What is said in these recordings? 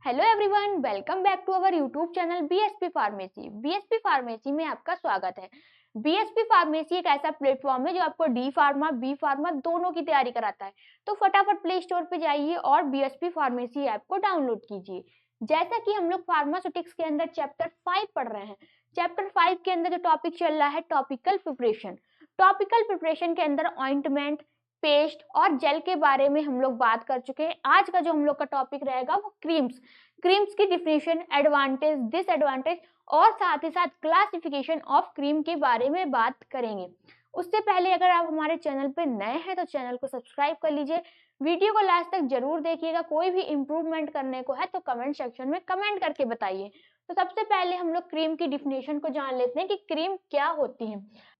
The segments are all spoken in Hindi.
Hello everyone, welcome back to our YouTube channel BSP pharmacy. BSP pharmacy में आपका स्वागत है। बीएसपी फार्मेसी एक ऐसा प्लेटफॉर्म है जो आपको डी फार्मा बी फार्मा दोनों की तैयारी कराता है। तो फटाफट प्ले स्टोर पे जाइए और बीएसपी फार्मेसी ऐप को डाउनलोड कीजिए। जैसा कि हम लोग फार्मास्यूटिक्स के अंदर चैप्टर 5 पढ़ रहे हैं। चैप्टर 5 के अंदर जो टॉपिक चल रहा है टॉपिकल प्रिपरेशन। टॉपिकल प्रिपरेशन के अंदर ऑइंटमेंट, पेस्ट और जेल के बारे में हम लोग बात कर चुके हैं। आज का जो हम लोग का टॉपिक रहेगा वो क्रीम्स की डिफिनेशन, एडवांटेज, डिसएडवांटेज और साथ ही साथ क्लासिफिकेशन ऑफ क्रीम के बारे में बात करेंगे। उससे पहले अगर आप हमारे चैनल पे नए हैं तो चैनल को सब्सक्राइब कर लीजिए। वीडियो को लास्ट तक जरूर देखिएगा। कोई भी इम्प्रूवमेंट करने को है तो कमेंट सेक्शन में कमेंट करके बताइए। तो सबसे पहले हम लोग क्रीम की डिफिनेशन को जान लेते हैं कि क्रीम क्या होती है।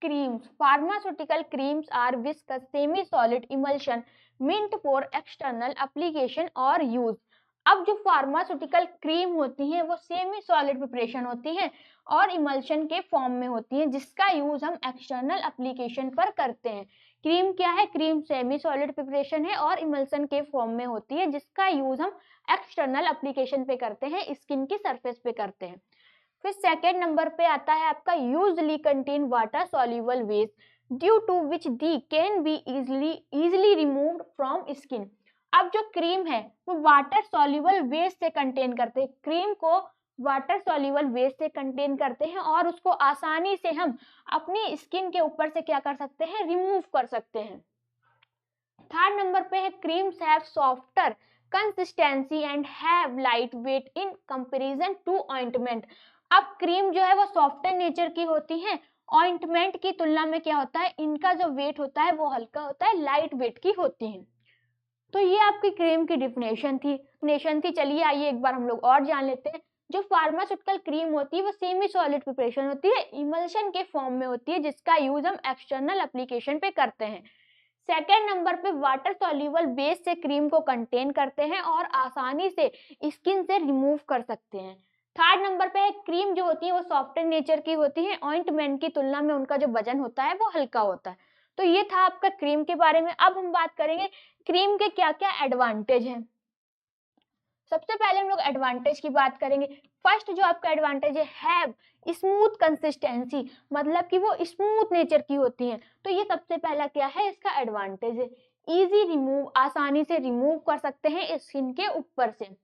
Creams. Pharmaceutical creams are viscous semi-solid emulsion meant for external application or use. अब जो फार्मास्यूटिकल क्रीम होती हैं वो सेमी सॉलिड प्रिपरेशन होती हैं और इमल्शन के फॉर्म में होती हैं जिसका यूज हम एक्सटर्नल एप्लीकेशन पर करते हैं। क्रीम क्या है? क्रीम सेमी सॉलिड प्रिपरेशन है और इमल्शन के फॉर्म में होती है जिसका यूज हम एक्सटर्नल एप्लीकेशन पे करते हैं, स्किन की सरफेस पे करते हैं। फिर सेकेंड नंबर पे आता है आपका usually contain water soluble waste due to which they can be easily removed from skin. अब जो क्रीम है वो वाटर सॉल्युबल वेस्ट से कंटेन करते हैं। क्रीम को वाटर सॉल्युबल वेस्ट से कंटेन करते हैं और उसको आसानी से हम अपनी स्किन के ऊपर से क्या कर सकते हैं? रिमूव कर सकते हैं। थर्ड नंबर पे है creams have softer consistency and have light weight in comparison to ointment. अब क्रीम जो है वो सॉफ्टर नेचर की होती है। ऑइंटमेंट की तुलना में क्या होता है? इनका जो वेट होता है वो हल्का होता है, लाइट वेट की होती है। तो ये आपकी क्रीम की डिफिनेशन थी। चलिए आइए एक बार हम लोग और जान लेते हैं। जो फार्मास्यूटिकल क्रीम होती है वो सेमी सॉलिड प्रिपरेशन होती है, इमल्शन के फॉर्म में होती है जिसका यूज हम एक्सटर्नल एप्लीकेशन पे करते हैं। सेकेंड नंबर पे वाटर सॉल्युबल बेस से क्रीम को कंटेन करते हैं और आसानी से स्किन से रिमूव कर सकते हैं। थर्ड नंबर पे क्रीम जो होती है वो सॉफ्टर नेचर की होती है। ऑइंटमेंट की तुलना में उनका जो वजन होता है वो हल्का होता है। तो ये था आपका क्रीम के बारे में। अब हम बात करेंगे क्रीम के क्या क्या एडवांटेज हैं। सबसे पहले हम लोग एडवांटेज की बात करेंगे। फर्स्ट जो आपका एडवांटेज है स्मूथ कंसिस्टेंसी, मतलब कि वो स्मूथ नेचर की होती हैं। तो ये सबसे पहला क्या है? इसका एडवांटेज है। इजी रिमूव, आसानी से रिमूव कर सकते हैं स्किन के ऊपर से।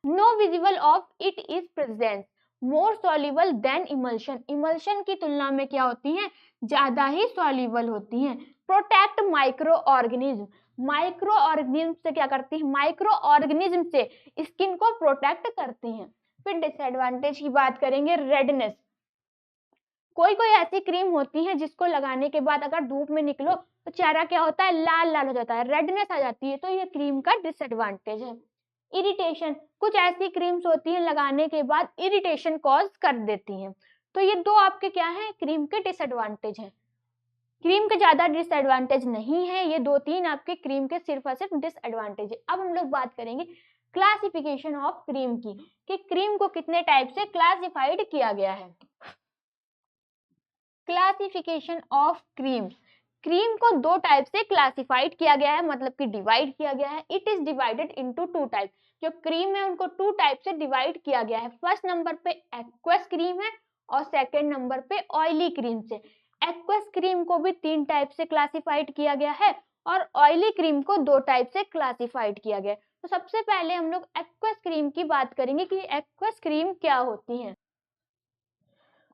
No visible of it is presence, more soluble than emulsion. Emulsion की तुलना में क्या होती हैं? ज्यादा ही सॉल्युबल होती हैं। Protect micro organism, micro organism से क्या करती है? माइक्रो ऑर्गेनिज्म से स्किन को प्रोटेक्ट करती हैं। फिर डिसएडवांटेज की बात करेंगे। रेडनेस, कोई कोई ऐसी क्रीम होती है जिसको लगाने के बाद अगर धूप में निकलो तो चेहरा क्या होता है? लाल लाल हो जाता है, रेडनेस आ जाती है। तो ये क्रीम का डिसएडवांटेज है। इरिटेशन, कुछ ऐसी क्रीम्स होती हैं लगाने के बाद इरिटेशन कॉज कर देती हैं। तो ये दो आपके क्या है? क्रीम के डिसएडवांटेज हैं। क्रीम के ज्यादा डिसएडवांटेज नहीं है, ये दो तीन आपके क्रीम के सिर्फ और सिर्फ डिसएडवांटेज है। अब हम लोग बात करेंगे क्लासिफिकेशन ऑफ क्रीम की, कि क्रीम को कितने टाइप से क्लासिफाइड किया गया है। क्लासिफिकेशन ऑफ क्रीम, क्रीम को दो टाइप से क्लासिफाइड किया गया है, मतलब कि डिवाइड किया गया है। It is divided into two type. जो क्रीम है उनको टू टाइप से डिवाइड किया गया है। फर्स्ट नंबर पे एक्वस क्रीम है और सेकेंड नंबर पे ऑयली क्रीम से। एक्वस क्रीम को भी तीन टाइप से क्लासिफाइड किया गया है और ऑयली क्रीम को दो टाइप से क्लासिफाइड किया गया है। तो सबसे पहले हम लोग एक्वस क्रीम की बात करेंगे कि एक्वस क्रीम क्या होती है।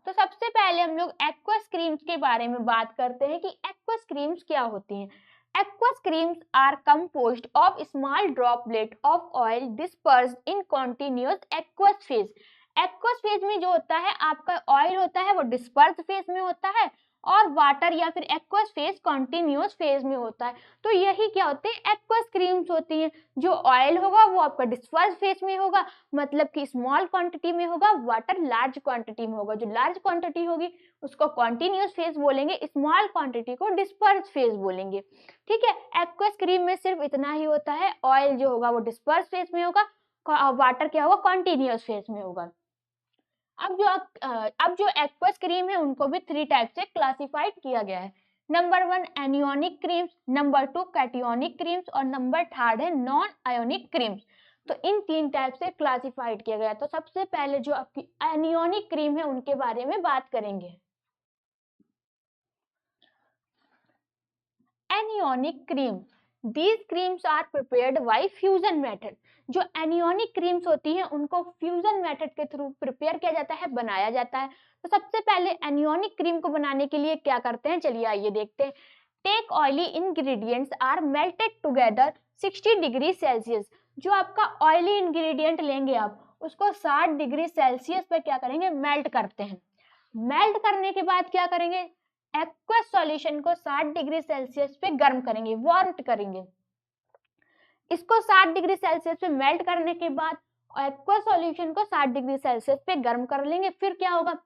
तो सबसे पहले हम लोग एक्वस क्रीम्स के बारे में बात करते हैं कि एक्वस क्रीम्स क्या होती हैं। Aqueous creams are composed of small droplet of oil dispersed in continuous aqueous phase. Aqueous phase में जो होता है आपका ऑयल होता है वो डिस्पर्स फेज में होता है और वाटर या फिर एक्वस फेज कॉन्टिन्यूअस फेज में होता है। तो यही क्या होते हैं? एक्वस क्रीम्स होती हैं। जो ऑयल होगा वो आपका डिस्पर्स फेज में होगा, मतलब कि स्मॉल क्वांटिटी में होगा, वाटर लार्ज क्वांटिटी में होगा। जो लार्ज क्वांटिटी होगी उसको कॉन्टिन्यूअस फेज बोलेंगे, स्मॉल क्वांटिटी को डिस्पर्स फेज बोलेंगे। ठीक है, एक्वस क्रीम में सिर्फ इतना ही होता है, ऑयल जो होगा वो डिस्पर्स फेज में होगा, वाटर क्या होगा? कॉन्टिन्यूअस फेज में होगा। अब जो एक्वस क्रीम है उनको भी थ्री टाइप से क्लासिफाइड किया गया है। Number 1 एनियोनिक creams, number 2 cationic creams और नंबर थर्ड है नॉन आयोनिक क्रीम्स। तो इन 3 टाइप से क्लासिफाइड किया गया। तो सबसे पहले जो आपकी एनियोनिक क्रीम है उनके बारे में बात करेंगे। Anionic cream, these creams are prepared by fusion method. जो एनियोनिक क्रीम्स होती हैं उनको फ्यूजन मेथड के थ्रू प्रिपेयर किया जाता है, बनाया जाता है। तो सबसे पहले एनियोनिक क्रीम को बनाने के लिए क्या करते हैं, चलिए आइए देखते हैं। Take oily ingredients are melted together 60 degree Celsius. जो आपका ऑयली इंग्रेडिएंट लेंगे आप उसको 60 डिग्री सेल्सियस पे क्या करेंगे, मेल्ट करते हैं। मेल्ट करने के बाद क्या करेंगे, एक्वस सॉल्यूशन को 60 डिग्री सेल्सियस पे गर्म करेंगे, वार्म करेंगे। इसको 60 डिग्री सेल्सियस पे मेल्ट करने के बाद एक्वस सॉल्यूशन को 60 डिग्री सेल्सियस पे गर्म कर लेंगे। फिर क्या होगा,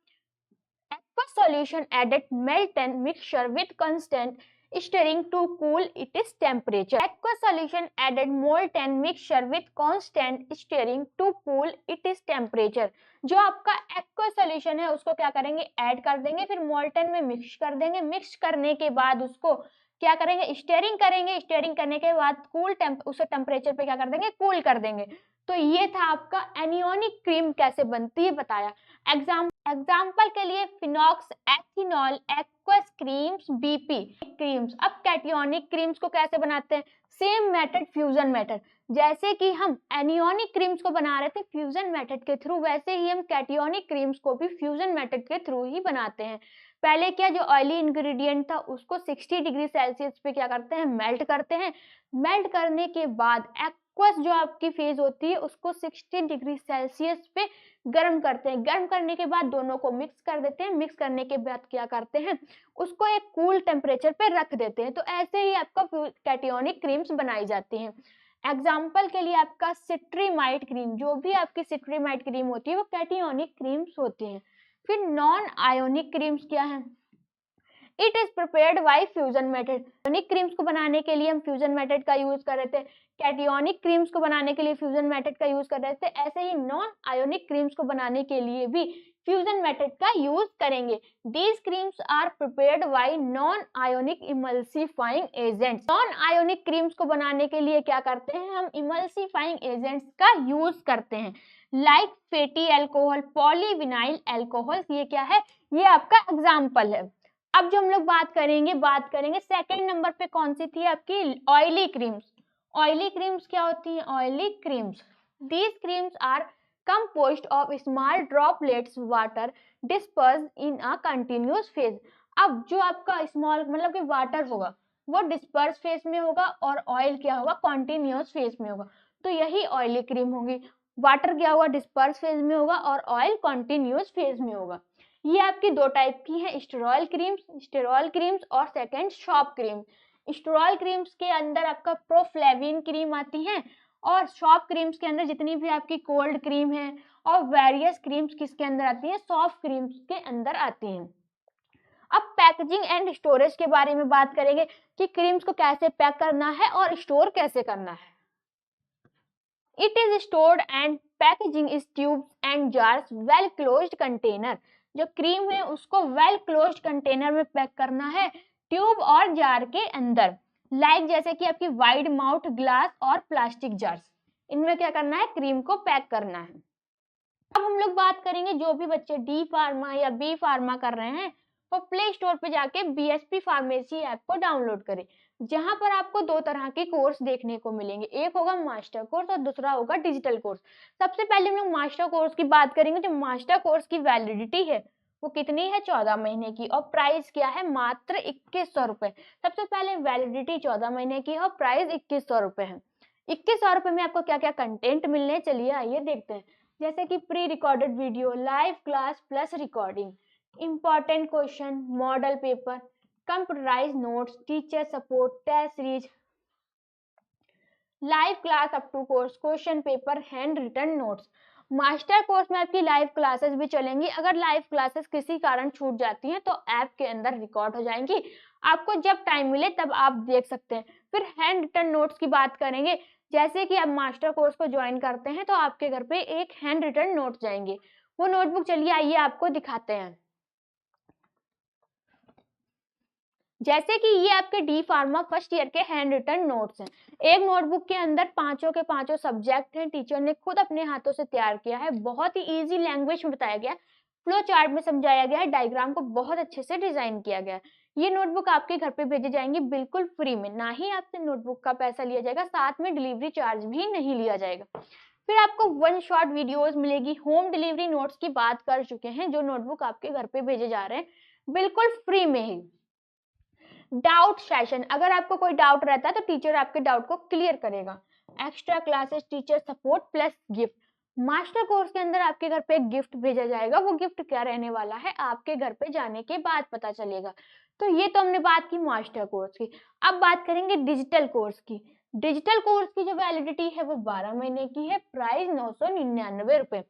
aqueous solution added melt and mixture with constant stirring to cool its temperature. Aqueous solution added malt and mixture with constant stirring to cool its temperature. जो आपका aqueous solution है उसको क्या करेंगे, ऐड कर देंगे, फिर मोल्टन में मिक्स कर देंगे। मिक्स करने के बाद उसको क्या करेंगे, स्टीयरिंग करेंगे। स्टीयरिंग करने के बाद उसे टेम्परेचर पे क्या कर देंगे, कूल कर देंगे। तो ये था आपका एनियोनिक क्रीम कैसे बनती है बताया। एग्जाम्पल के लिए फिनॉक्स, ethanol, aqueous creams, BP creams. अब कैटियोनिक क्रीम्स को कैसे बनाते हैं, सेम मेथड, फ्यूजन मेथड। जैसे कि हम एनियोनिक क्रीम्स को बना रहे थे फ्यूजन मेथड के थ्रू, वैसे ही हम कैटियोनिक क्रीम्स को भी फ्यूजन मेथड के थ्रू ही बनाते हैं। पहले क्या, जो ऑयली इंग्रेडिएंट था उसको 60 डिग्री सेल्सियस पे क्या करते हैं, मेल्ट करते हैं। मेल्ट करने के बाद एक्वस जो आपकी फेज होती है उसको 60 डिग्री सेल्सियस पे गर्म करते हैं। गर्म करने के बाद दोनों को मिक्स कर देते हैं। मिक्स करने के बाद क्या करते हैं, उसको एक कूल टेम्परेचर पे रख देते हैं। तो ऐसे ही आपका कैटियोनिक क्रीम्स बनाई जाती हैं। एग्जाम्पल के लिए आपका सिट्रीमाइड क्रीम, जो भी आपकी सिट्रीमाइड क्रीम होती है वो कैटियोनिक क्रीम्स होती हैं। फिर नॉन आयोनिक क्रीम्स क्या है, it is prepared by fusion method. Ionic creams को बनाने के लिए हम फ्यूजन मेथड का यूज कर रहे थे, कैटियोनिक क्रीम्स को बनाने के लिए फ्यूजन मेथड का यूज कर रहे थे। ऐसे ही नॉन आयोनिक क्रीम्स को बनाने के लिए भी फ्यूजन मेथड का यूज करेंगे। These creams are prepared by non ionic emulsifying agents. Non ionic creams को बनाने के लिए क्या करते हैं, हम इमल्सिफाइंग एजेंट्स का यूज करते हैं, like fatty alcohol, polyvinyl alcohol. ये क्या है, ये आपका एग्जाम्पल है। अब जो हम लोग बात करेंगे सेकंड नंबर पे कौन सी थी आपकी, ऑयली क्रीम्स। ऑयली क्रीम्स क्या होती हैं, oily creams, these creams are composed of small droplets water dispersed in a continuous phase। अब जो आपका स्मॉल मतलब कि वाटर होगा वो डिस्पर्स फेज में होगा और ऑयल क्या होगा, कॉन्टिन्यूस फेज में होगा। तो यही ऑयली क्रीम होगी। वाटर क्या होगा, डिस्पर्स फेज में होगा और ऑयल कॉन्टिन्यूस फेज में होगा। ये आपकी दो टाइप की है, स्टेरॉल क्रीम्स और second shop cream. Sterol creams के अंदर आपका प्रोफ्लेविन क्रीम आती है और शॉप क्रीम्स के अंदर जितनी भी आपकी कोल्ड क्रीम है और वेरियस क्रीम्स किसके अंदर आती है, सॉफ्ट क्रीम्स के अंदर आती हैं। अब पैकेजिंग एंड स्टोरेज के बारे में बात करेंगे कि क्रीम्स को कैसे पैक करना है और स्टोर कैसे करना है। It is stored and packaging is tubes and jars, well closed container. जो क्रीम है उसको वेल क्लोज्ड कंटेनर में पैक करना है, ट्यूब और जार के अंदर। लाइक जैसे कि आपकी वाइड माउथ ग्लास और प्लास्टिक जार्स, इनमें क्या करना है, क्रीम को पैक करना है। अब हम लोग बात करेंगे जो भी बच्चे डी फार्मा या बी फार्मा कर रहे हैं वो प्ले स्टोर पे जाके बीएसपी फार्मेसी ऐप को डाउनलोड करें, जहां पर आपको दो तरह के कोर्स देखने को मिलेंगे। एक होगा मास्टर कोर्स और दूसरा होगा डिजिटल कोर्स। सबसे पहले हम लोग मास्टर कोर्स की बात करेंगे। जो मास्टर कोर्स की वैलिडिटी है वो कितनी है, 14 महीने की, और प्राइस क्या है, मात्र 2100 रुपए। सबसे पहले वैलिडिटी 14 महीने की है और प्राइस 2100 रुपए है। 2100 रुपए में आपको क्या क्या कंटेंट मिलने, चलिए आइए देखते हैं। जैसे कि pre recorded video, live class plus recording, important question, model paper, computerise notes, teacher support, test series, live class up to course, question paper, handwritten notes. Master course में आपकी लाइव क्लासेस भी चलेंगी। अगर लाइव क्लासेस किसी कारण छूट जाती हैं तो ऐप के अंदर रिकॉर्ड हो जाएंगी, आपको जब टाइम मिले तब आप देख सकते हैं। फिर हैंड रिटन नोट्स की बात करेंगे। जैसे कि आप मास्टर कोर्स को ज्वाइन करते हैं तो आपके घर पे एक हैंड रिटन नोट जाएंगे। वो नोटबुक चलिए आइए आपको दिखाते हैं। जैसे कि ये आपके डी फार्मा फर्स्ट ईयर के हैंड रिटन नोट्स हैं। एक नोटबुक के अंदर पांचों के पांचों सब्जेक्ट हैं, टीचर ने खुद अपने हाथों से तैयार किया है, बहुत ही इजी लैंग्वेज में बताया गया है, फ्लो चार्ट में समझाया गया है, डायग्राम को बहुत अच्छे से डिजाइन किया गया है। ये नोटबुक आपके घर पे भेजी जाएंगी बिल्कुल फ्री में, ना ही आपसे नोटबुक का पैसा लिया जाएगा, साथ में डिलीवरी चार्ज भी नहीं लिया जाएगा। फिर आपको वन शॉट वीडियोस मिलेगी। होम डिलीवरी नोट्स की बात कर चुके हैं, जो नोटबुक आपके घर पे भेजे जा रहे हैं बिल्कुल फ्री में ही। डाउट सेशन, अगर आपको कोई डाउट रहता है तो टीचर आपके डाउट को क्लियर करेगा। Extra classes, teacher support plus gift. Master course के अंदर आपके घर पे एक गिफ्ट भेजा जाएगा, वो गिफ्ट क्या रहने वाला है आपके घर पे जाने के बाद पता चलेगा। तो ये तो हमने बात की मास्टर कोर्स की। अब बात करेंगे डिजिटल कोर्स की। डिजिटल कोर्स की जो वैलिडिटी है वो 12 महीने की है, प्राइस 999 रुपए।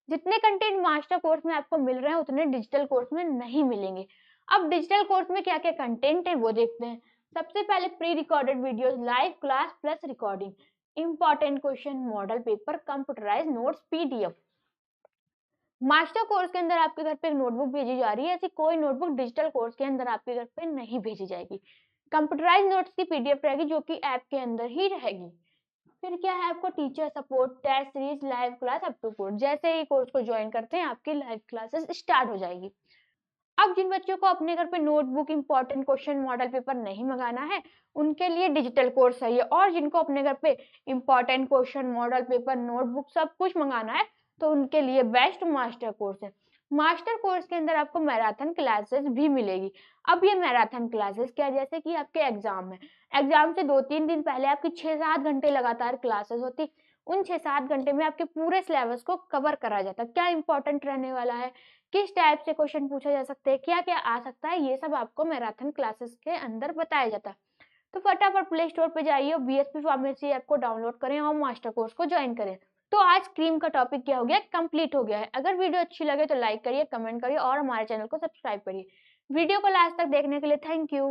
जितने कंटेंट मास्टर कोर्स में आपको मिल रहे हैं उतने डिजिटल कोर्स में नहीं मिलेंगे। अब डिजिटल कोर्स में क्या क्या कंटेंट है वो देखते हैं। सबसे पहले pre recorded videos, live class plus recording, important question, model paper, computerise notes, PDF. Master course के अंदर आपके घर पे एक नोटबुक भेजी जा रही है, ऐसी कोई नोटबुक डिजिटल कोर्स के अंदर आपके घर पे नहीं भेजी जाएगी। कंप्यूटराइज नोट्स की पीडीएफ रहेगी जो कि ऐप के अंदर ही रहेगी। फिर क्या है, आपको teacher support, test series, live class up to course. जैसे ही कोर्स को ज्वाइन करते हैं आपकी लाइव क्लासेस स्टार्ट हो जाएगी। अब जिन बच्चों को अपने घर पे notebook, important question, model paper नहीं मंगाना है उनके लिए डिजिटल कोर्स है ये। और जिनको अपने घर पे important question, model paper, notebook सब कुछ मंगाना है तो उनके लिए बेस्ट मास्टर कोर्स है। मास्टर कोर्स के अंदर आपको मैराथन क्लासेस भी मिलेगी। अब ये मैराथन क्लासेस क्या, जैसे कि आपके एग्जाम है, एग्जाम से 2-3 दिन पहले आपकी 6-7 घंटे लगातार क्लासेस होती। उन 6-7 घंटे में आपके पूरे सिलेबस को कवर करा जाता है, क्या इंपॉर्टेंट रहने वाला है, किस टाइप से क्वेश्चन पूछा जा सकता है, क्या क्या आ सकता है, ये सब आपको मैराथन क्लासेस के अंदर बताया जाता है। तो फटाफट प्ले स्टोर पे जाइए और बीएसपी फार्मेसी ऐप को डाउनलोड करें और मास्टर कोर्स को ज्वाइन करें। तो आज क्रीम का टॉपिक क्या हो गया, कंप्लीट हो गया है। अगर वीडियो अच्छी लगे तो लाइक करिए, कमेंट करिए और हमारे चैनल को सब्सक्राइब करिए। वीडियो को लास्ट तक देखने के लिए थैंक यू।